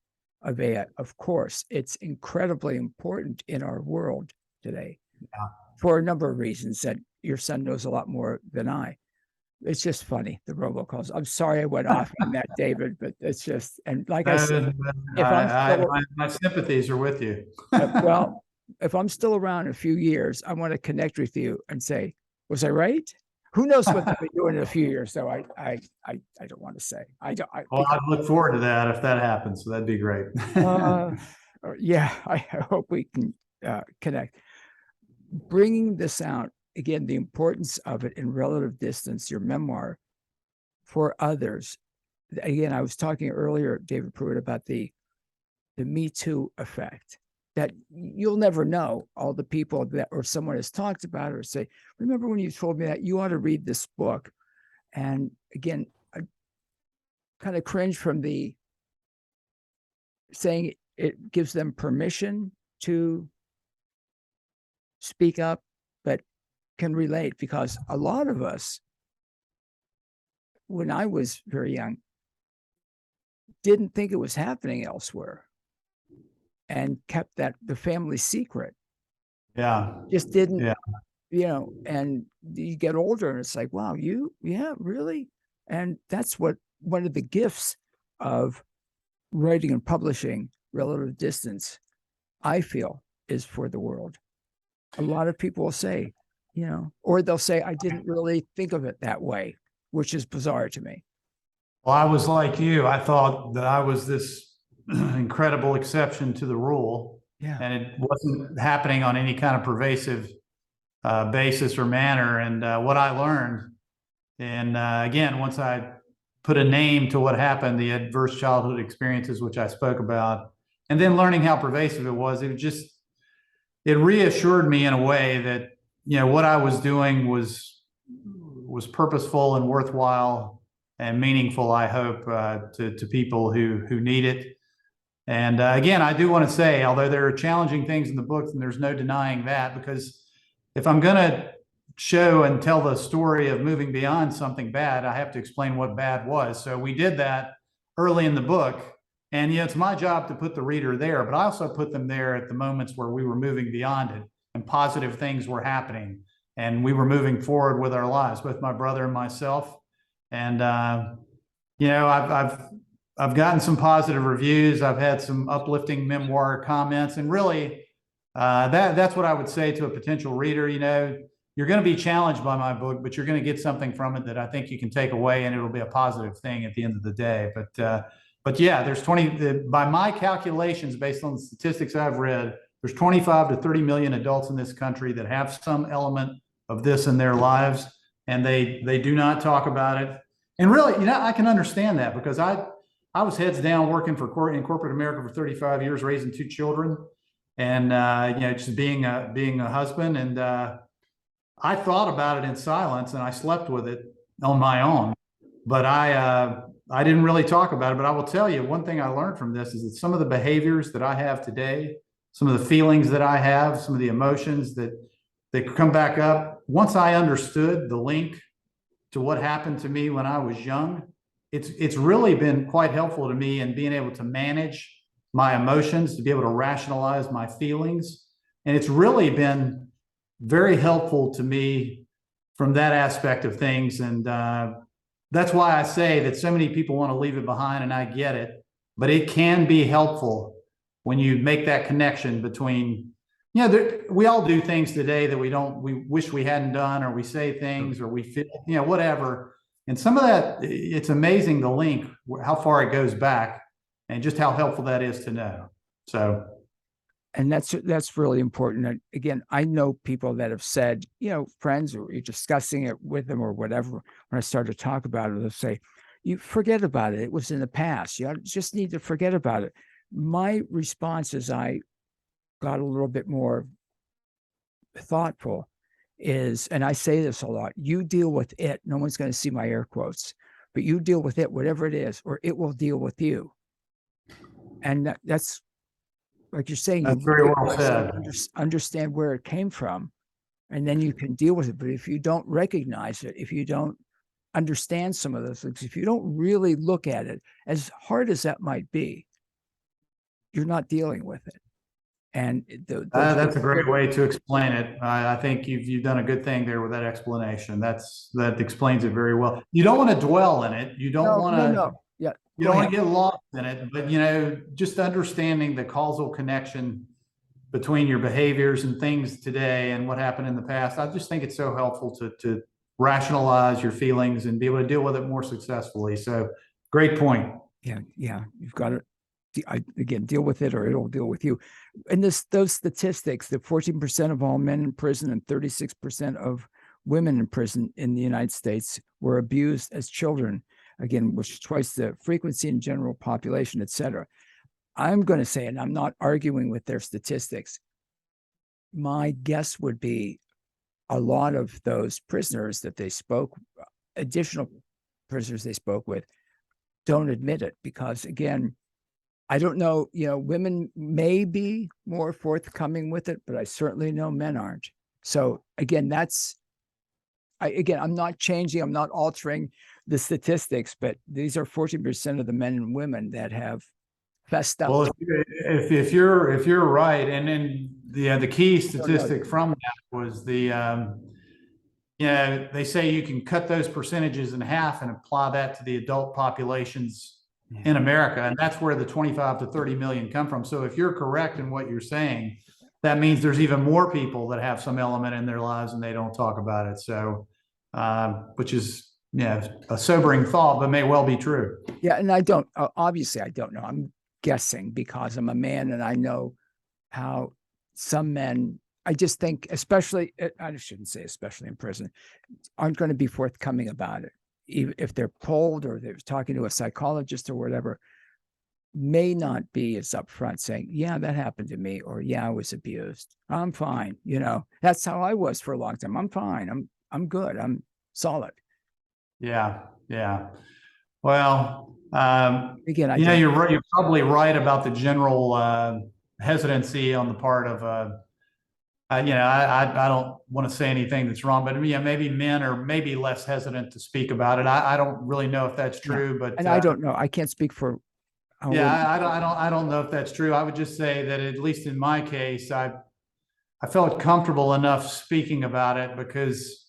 Speaker 1: of AI. Of course, it's incredibly important in our world today, for a number of reasons that your son knows a lot more than I. It's just funny, the robocalls. I'm sorry I went off on that, David, but it's just, and like I said,
Speaker 2: my sympathies are with you.
Speaker 1: Well, if I'm still around in a few years, I want to connect with you and say, "Was I right?" Who knows what they'll be doing in a few years? So I don't want to say. I
Speaker 2: look forward to that if that happens. So that'd be great.
Speaker 1: Yeah, I hope we can connect. Bringing this out again, the importance of it in Relative Distance, your memoir, for others. Again, I was talking earlier, David Pruitt, about the Me Too effect. that you'll never know all the people that, or someone has talked about it, or say, remember when you told me that? You ought to read this book. And again, I kind of cringe from the saying it gives them permission to speak up, but can relate, because a lot of us, when I was very young, didn't think it was happening elsewhere and kept that the family secret.
Speaker 2: Yeah.
Speaker 1: Just didn't,
Speaker 2: Yeah.
Speaker 1: and you get older and it's like, wow, yeah, really? And that's what one of the gifts of writing and publishing, Relative Distance, I feel, is for the world. A lot of people will say, or they'll say, I didn't really think of it that way, which is bizarre to me.
Speaker 2: Well, I was like you. I thought that I was this incredible exception to the rule.
Speaker 1: Yeah.
Speaker 2: And it wasn't happening on any kind of pervasive basis or manner. And what I learned, and again, once I put a name to what happened, the adverse childhood experiences, which I spoke about, and then learning how pervasive it was, it reassured me in a way that, what I was doing was purposeful and worthwhile and meaningful, I hope, to people who need it. And again, I do want to say, although there are challenging things in the book, and there's no denying that, because if I'm going to show and tell the story of moving beyond something bad, I have to explain what bad was. So we did that early in the book. And it's my job to put the reader there, but I also put them there at the moments where we were moving beyond it and positive things were happening and we were moving forward with our lives, both my brother and myself. And I've gotten some positive reviews. I've had some uplifting memoir comments, and really, that's what I would say to a potential reader. You're going to be challenged by my book, but you're going to get something from it that I think you can take away, and it'll be a positive thing at the end of the day. But yeah, there's by my calculations, based on the statistics I've read, there's 25 to 30 million adults in this country that have some element of this in their lives, and they do not talk about it. And really, I can understand that, because I was heads down working in corporate America for 35 years, raising 2 children, and just being a husband. And I thought about it in silence, and I slept with it on my own. But I didn't really talk about it. But I will tell you, one thing I learned from this is that some of the behaviors that I have today, some of the feelings that I have, some of the emotions that come back up, once I understood the link to what happened to me when I was young, it's really been quite helpful to me in being able to manage my emotions, to be able to rationalize my feelings. And it's really been very helpful to me from that aspect of things. And that's why I say that so many people want to leave it behind, and I get it, but it can be helpful when you make that connection between, we all do things today that we wish we hadn't done, or we say things, or we feel, whatever. And some of that, it's amazing, the link, how far it goes back, and just how helpful that is to know. So.
Speaker 1: And that's really important. And again, I know people that have said, friends, or you're discussing it with them or whatever. When I start to talk about it, they'll say, you forget about it. It was in the past. You just need to forget about it. My response, as I got a little bit more thoughtful, is, and I say this a lot, you deal with it. No one's going to see my air quotes, but you deal with it, whatever it is, or it will deal with you. And that's, like you're saying,
Speaker 2: That's very well said.
Speaker 1: Understand where it came from, and then you can deal with it. But if you don't recognize it, if you don't understand some of those things, if you don't really look at it, as hard as that might be, you're not dealing with it. And
Speaker 2: that's a great way to explain it. I think you've done a good thing there with that explanation. That explains it very well. You don't want to dwell in it. You don't want to.
Speaker 1: No. Yeah.
Speaker 2: You don't want to get lost in it, but just understanding the causal connection between your behaviors and things today and what happened in the past. I just think it's so helpful to rationalize your feelings and be able to deal with it more successfully. So great point.
Speaker 1: Yeah. You've got to, again, deal with it, or it'll deal with you. And those statistics, that 14% of all men in prison and 36% of women in prison in the United States were abused as children, again, which is twice the frequency in general population, et cetera. I'm going to say, and I'm not arguing with their statistics, my guess would be a lot of those prisoners that they spoke, additional prisoners they spoke with, don't admit it because, again, I don't know, women may be more forthcoming with it, but I certainly know men aren't. So again, I'm not changing, I'm not altering the statistics, but these are 14% of the men and women that have fessed up.
Speaker 2: Well, if you're right, and then the key statistic from that was they say you can cut those percentages in half and apply that to the adult populations in America, and that's where the 25 to 30 million come from. So if you're correct in what you're saying, that means there's even more people that have some element in their lives and they don't talk about it. So, which is a sobering thought, but may well be true.
Speaker 1: Yeah, and obviously I don't know. I'm guessing because I'm a man and I know how some men, I just think, especially, I shouldn't say especially in prison, aren't going to be forthcoming about it. Even if they're told or they're talking to a psychologist or whatever, may not be as upfront saying, yeah, that happened to me, or yeah, I was abused. I'm fine. That's how I was for a long time. I'm fine. I'm good. I'm solid.
Speaker 2: Yeah. Well,
Speaker 1: again,
Speaker 2: you're right. You're probably right about the general hesitancy on the part of I don't want to say anything that's wrong, but maybe men are maybe less hesitant to speak about it. I don't really know if that's true, but
Speaker 1: and I don't know. I can't speak for.
Speaker 2: I don't know if that's true. I would just say that at least in my case, I felt comfortable enough speaking about it because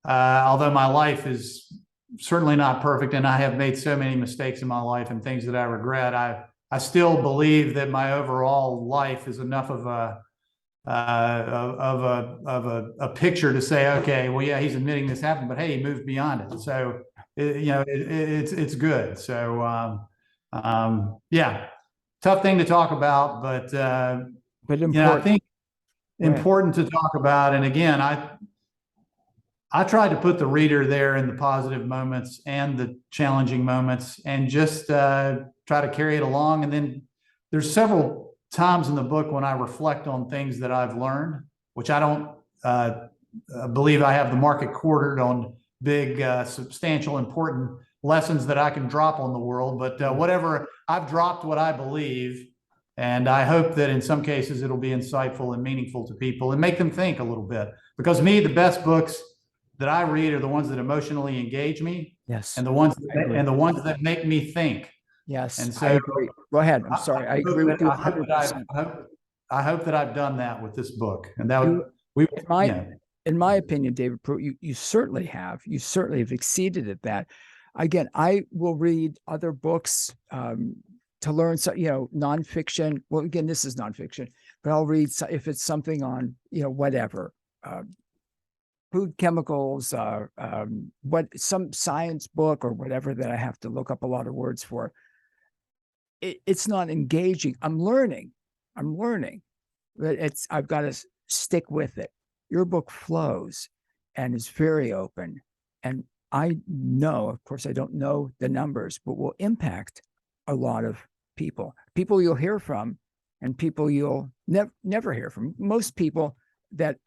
Speaker 2: although my life is certainly not perfect and I have made so many mistakes in my life and things that I regret, I still believe that my overall life is enough of a picture to say, okay, well, yeah, he's admitting this happened, but hey, he moved beyond it. So, it's good. So, tough thing to talk about, but important. I think important to talk about. And again, I tried to put the reader there in the positive moments and the challenging moments and just try to carry it along. And then there's several times in the book when I reflect on things that I've learned, which I don't believe I have the market quartered on big, substantial, important lessons that I can drop on the world. But whatever, I've dropped what I believe. And I hope that in some cases it'll be insightful and meaningful to people and make them think a little bit. Because me, the best books that I read are the ones that emotionally engage me.
Speaker 1: Yes.
Speaker 2: And the ones that make me think.
Speaker 1: Yes.
Speaker 2: And so
Speaker 1: I agree. Go ahead. I'm sorry. I agree with you 100%.
Speaker 2: I hope that I've done that with this book. And that
Speaker 1: in my opinion, David Pruitt, you certainly have. You certainly have exceeded at that. Again, I will read other books to learn, nonfiction. Well, again, this is nonfiction, but I'll read if it's something on, whatever, food chemicals, some science book or whatever that I have to look up a lot of words for. It's not engaging. I'm learning, but I've got to stick with it. Your book flows and is very open. And I know, of course, I don't know the numbers, but will impact a lot of people you'll hear from and people you'll never hear from. Most people that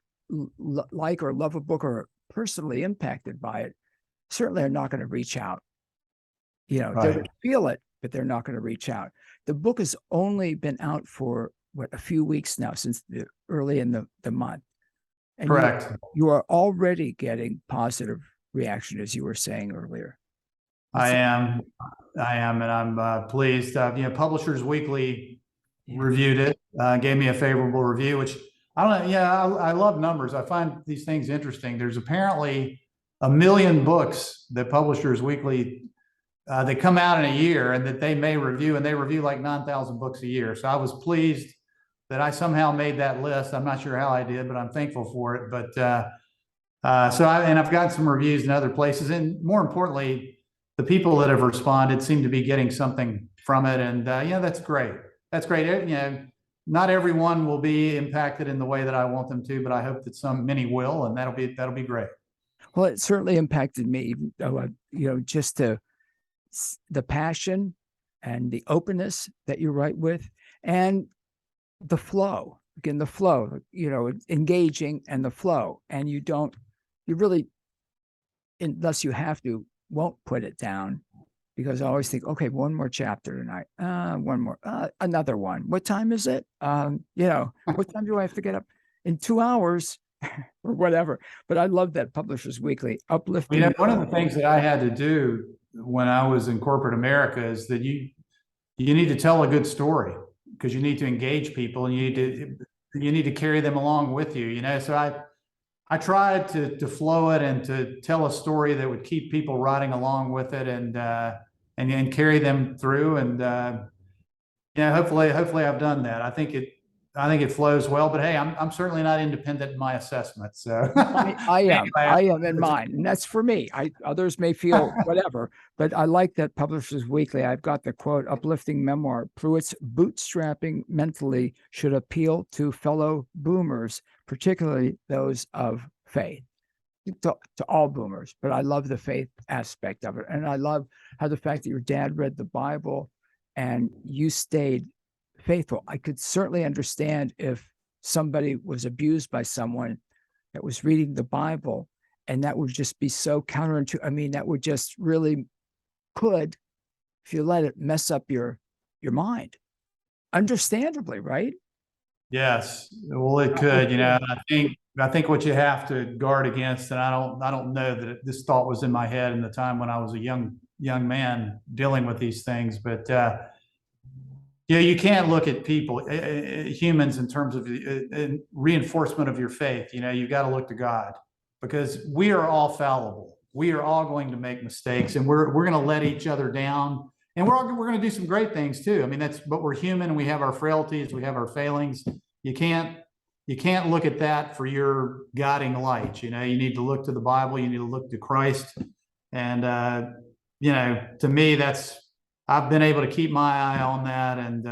Speaker 1: like or love a book or are personally impacted by it certainly are not going to reach out. They're going to feel it, but they're not going to reach out. The book has only been out for a few weeks now, since early in the month. And
Speaker 2: correct.
Speaker 1: You are already getting positive reaction, as you were saying earlier.
Speaker 2: I am, and I'm pleased. Publishers Weekly reviewed it, gave me a favorable review, which I don't know. Yeah, I love numbers. I find these things interesting. There's apparently 1 million books that Publishers Weekly they come out in a year and that they may review, and they review like 9,000 books a year. So I was pleased that I somehow made that list. I'm not sure how I did, but I'm thankful for it. But I've got some reviews in other places, and more importantly, the people that have responded seem to be getting something from it. And that's great. That's great. Not everyone will be impacted in the way that I want them to, but I hope that many will, and that'll be great.
Speaker 1: Well, it certainly impacted me, just the passion and the openness that you write with. and the flow, again, the flow, engaging and the flow. And you really, unless you have to, won't put it down, because I always think, okay, one more chapter tonight. One more, another one. What time is it? What time do I have to get up? In 2 hours or whatever. But I love that Publishers Weekly, uplifting.
Speaker 2: One of the things that I had to do when I was in corporate America is that you need to tell a good story, because you need to engage people, and you need to carry them along with you. So I tried to flow it and to tell a story that would keep people riding along with it, and carry them through. And hopefully I've done that. I think it flows well. But hey, I'm certainly not independent in my assessment. So
Speaker 1: I am in mine, and that's for me. Others may feel whatever, but I like that Publishers Weekly. I've got the quote: "Uplifting memoir. Pruitt's bootstrapping mentally should appeal to fellow boomers, particularly those of faith." To all boomers, but I love the faith aspect of it, and I love how the fact that your dad read the Bible and you stayed faithful. I could certainly understand if somebody was abused by someone that was reading the Bible, and that would just be so counterintuitive. I mean, that would just really could, if you let it, mess up your mind. Understandably, right?
Speaker 2: Yes, well, it could. I think what you have to guard against, and I don't know that this thought was in my head in the time when I was a young man dealing with these things, but you can't look at people, humans, in terms of reinforcement of your faith. You've got to look to God, because we are all fallible. We are all going to make mistakes, and we're going to let each other down, and we're going to do some great things too. I mean, but we're human, and we have our frailties, we have our failings. You can't look at that for your guiding light. You need to look to the Bible. You need to look to Christ, and to me, I've been able to keep my eye on that, and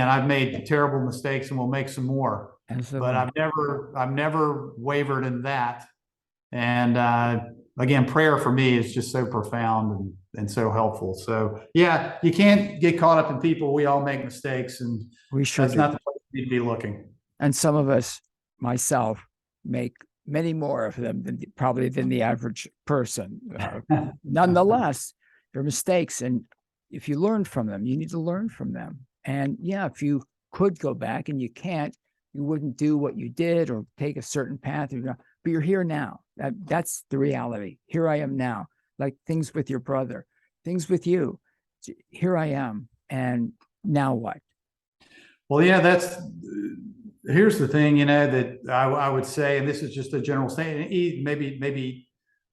Speaker 2: I've made terrible mistakes, and will make some more. But I've never wavered in that. And again, prayer for me is just so profound and so helpful. So yeah, you can't get caught up in people. We all make mistakes, and that's not the place you need to be looking.
Speaker 1: And some of us, myself, make many more of them than the average person. Nonetheless, they're mistakes, and if you learn from them, you need to learn from them. And yeah, if you could go back and you can't, you wouldn't do what you did or take a certain path. But you're here now. That's the reality. Here I am now. Like things with your brother, things with you. Here I am, and now what?
Speaker 2: Well, here's the thing, that I would say, and this is just a general statement. Maybe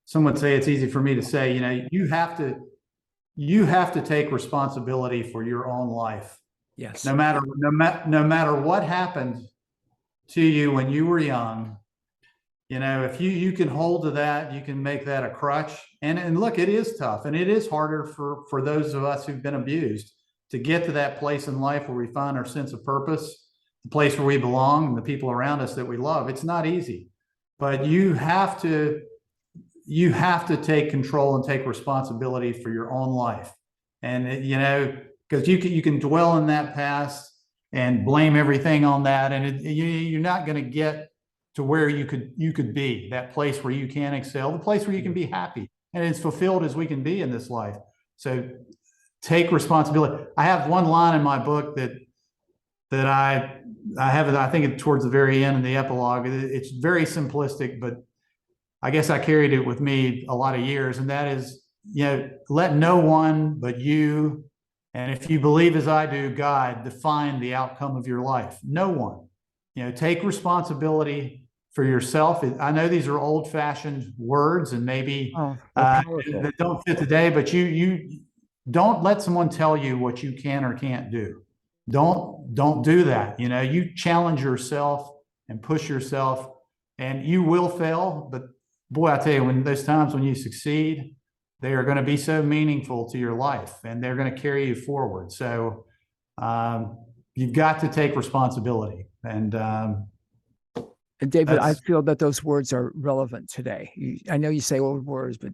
Speaker 2: some would say it's easy for me to say. You have to take responsibility for your own life.
Speaker 1: Yes.
Speaker 2: No matter what happened to you when you were young, if you can hold to that, you can make that a crutch. And look, it is tough, and it is harder for those of us who've been abused to get to that place in life where we find our sense of purpose, the place where we belong, and the people around us that we love. It's not easy, but you have to take control and take responsibility for your own life. And because you can dwell in that past and blame everything on that, and you're not going to get to where you could be, that place where you can excel, the place where you can be happy and as fulfilled as we can be in this life. So take responsibility. I have one line in my book that I have, I think towards the very end in the epilogue. It's very simplistic, but I guess I carried it with me a lot of years. And that is, let no one but you, and if you believe as I do, God, define the outcome of your life. No one. Take responsibility for yourself. I know these are old-fashioned words, and maybe that don't fit today, but you don't let someone tell you what you can or can't do. Don't do that. You challenge yourself and push yourself, and you will fail. But boy, I tell you, when those times when you succeed, they are going to be so meaningful to your life, and they're going to carry you forward. So you've got to take responsibility. And
Speaker 1: David, I feel that those words are relevant today. I know you say old words, but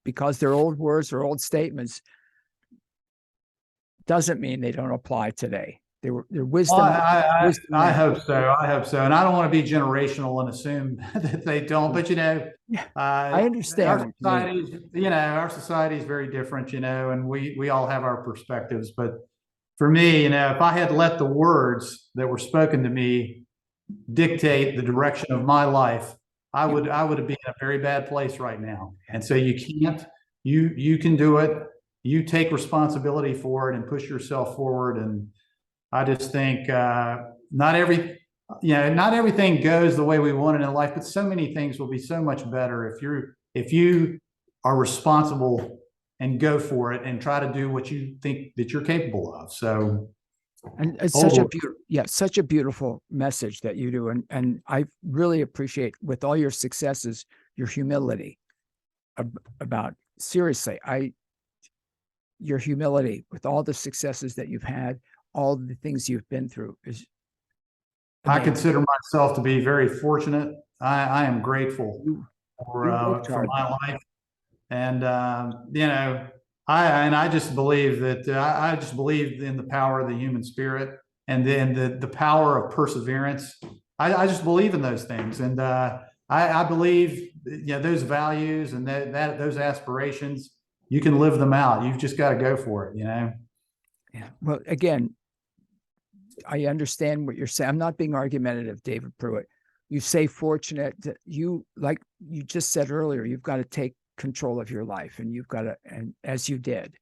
Speaker 1: because they're old words or old statements, doesn't mean they don't apply today. Their
Speaker 2: Well,
Speaker 1: wisdom,
Speaker 2: I hope so. I hope so. And I don't want to be generational and assume that they don't. But
Speaker 1: yeah, I understand
Speaker 2: our
Speaker 1: what you mean.
Speaker 2: societies, our society is very different, and we all have our perspectives. But for me, if I had let the words that were spoken to me dictate the direction of my life, I would be in a very bad place right now. And so you can't. You can do it. You take responsibility for it and push yourself forward. And I just think not everything goes the way we want it in life, but so many things will be so much better if you are responsible and go for it and try to do what you think that you're capable of. So,
Speaker 1: and it's such a beautiful message that you do, and I really appreciate, with all your successes, your humility about seriously. Your humility with all the successes that you've had, all the things you've been through is
Speaker 2: I consider myself to be very fortunate. I am grateful for my life, and I just believe that I just believe in the power of the human spirit, and then the power of perseverance. I just believe in those things, and I believe those values and that those aspirations, you can live them out. You've just got to go for it.
Speaker 1: Yeah. Well, again, I understand what you're saying. I'm not being argumentative, David Pruitt. You say fortunate. Like you just said earlier, you've got to take control of your life, and you've got to, and as you did.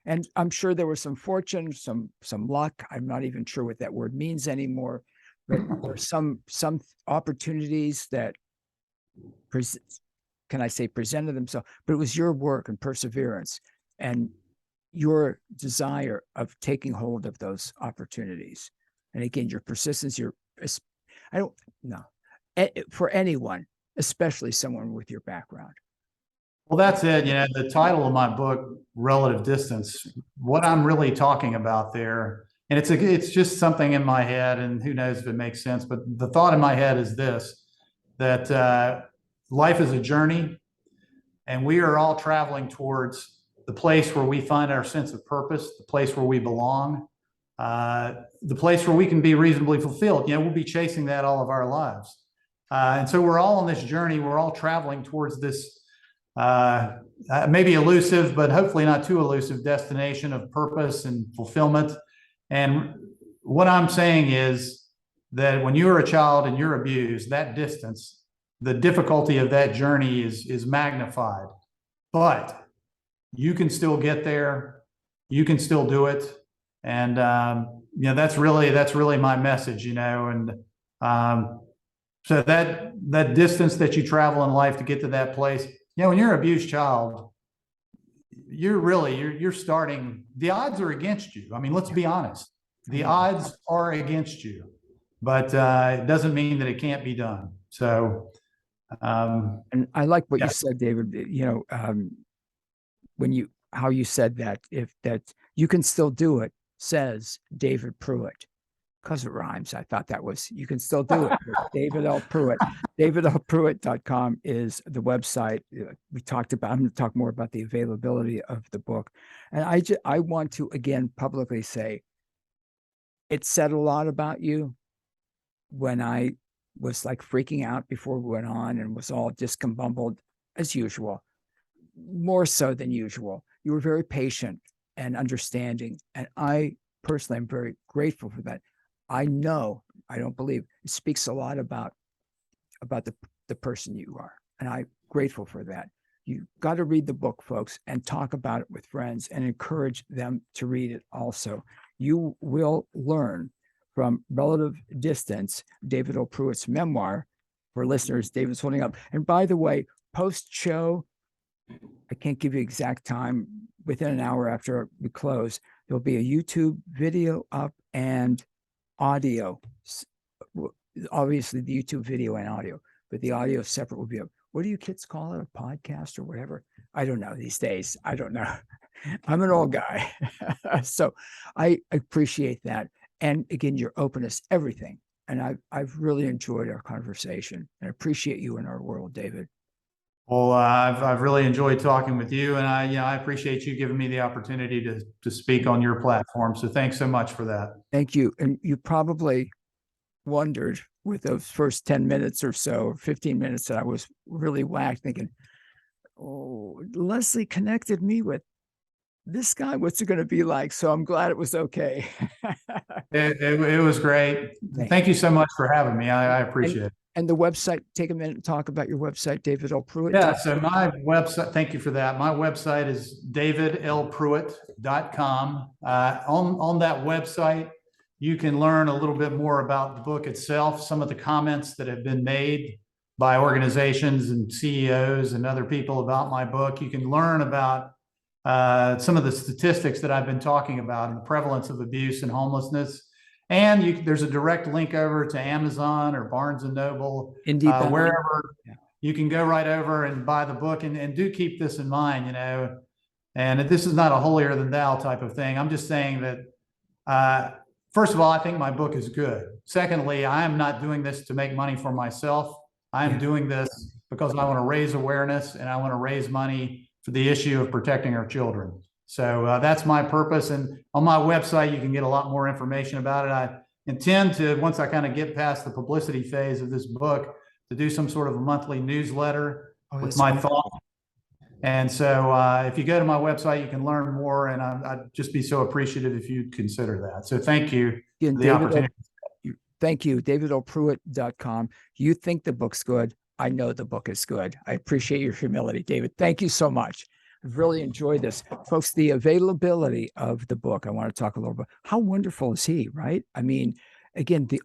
Speaker 1: And I'm sure there was some fortune, some luck. I'm not even sure what that word means anymore, but there's some opportunities that presented themselves. But it was your work and perseverance and your desire of taking hold of those opportunities. And again, your persistence, I don't know, for anyone, especially someone with your background.
Speaker 2: Well, that's it. The title of my book, Relative Distance, what I'm really talking about there, and it's just something in my head, and who knows if it makes sense, but the thought in my head is this, that life is a journey, and we are all traveling towards the place where we find our sense of purpose, the place where we belong, the place where we can be reasonably fulfilled. We'll be chasing that all of our lives. And so we're all on this journey. We're all traveling towards this maybe elusive, but hopefully not too elusive destination of purpose and fulfillment. And what I'm saying is that when you're a child and you're abused, that distance, the difficulty of that journey is magnified. But you can still get there. You can still do it. And that's really my message. And so that distance that you travel in life to get to that place. When you're an abused child, you're starting, the odds are against you. I mean, let's be honest. The odds are against you, but it doesn't mean that it can't be done. So,
Speaker 1: and I like what you said, David, how you said that, that you can still do it, says David Pruitt. Because it rhymes. I thought that was, you can still do it. David L. Pruitt. DavidLPruitt.com is the website. I'm going to talk more about the availability of the book. And I want to, again, publicly say, it said a lot about you when I was like freaking out before we went on and was all discombobulated as usual, more so than usual. You were very patient and understanding. And I personally am very grateful for that. I don't believe it speaks a lot about the person you are. And I'm grateful for that. You got to read the book, folks, and talk about it with friends and encourage them to read it also. You will learn from Relative Distance, David O. Pruitt's memoir. For listeners, David's holding up. And by the way, post-show, I can't give you exact time, within an hour after we close, there'll be a YouTube video up and audio, obviously the YouTube video and audio, but the audio separate will be up. What do you kids call it? A podcast or whatever? I don't know these days. I don't know. I'm an old guy. So I appreciate that. And again, your openness, everything. And I've really enjoyed our conversation and appreciate you in our world, David.
Speaker 2: Well, I've really enjoyed talking with you, and I appreciate you giving me the opportunity to speak on your platform. So thanks so much for that.
Speaker 1: Thank you. And you probably wondered with those first 10 minutes or so, or 15 minutes, that I was really whacked thinking, oh, Leslie connected me with this guy. What's it going to be like? So I'm glad it was okay.
Speaker 2: It was great.
Speaker 1: Thank
Speaker 2: Thank you so much for having me. I appreciate it.
Speaker 1: And the website, take a minute and talk about your website, David L. Pruitt.
Speaker 2: Yeah, so my website, thank you for that. My website is davidlpruitt.com. On that website, you can learn a little bit more about the book itself, some of the comments that have been made by organizations and CEOs and other people about my book. You can learn about some of the statistics that I've been talking about and the prevalence of abuse and homelessness. And there's a direct link over to Amazon or Barnes and Noble, wherever. Yeah. You can go right over and buy the book, and do keep this in mind, and this is not a holier than thou type of thing. I'm just saying that, first of all, I think my book is good. Secondly, I am not doing this to make money for myself. I'm doing this because I want to raise awareness and I want to raise money for the issue of protecting our children. So that's my purpose. And on my website, you can get a lot more information about it. I intend to, once I kind of get past the publicity phase of this book, to do some sort of a monthly newsletter with my thoughts. And so if you go to my website, you can learn more, and I'd just be so appreciative if you'd consider that. So thank you for the opportunity.
Speaker 1: Thank you, davidlpruitt.com. You think the book's good. I know the book is good. I appreciate your humility, David. Thank you so much. I've really enjoyed this. Folks, the availability of the book, I want to talk a little bit. How wonderful is he, right? I mean, again, the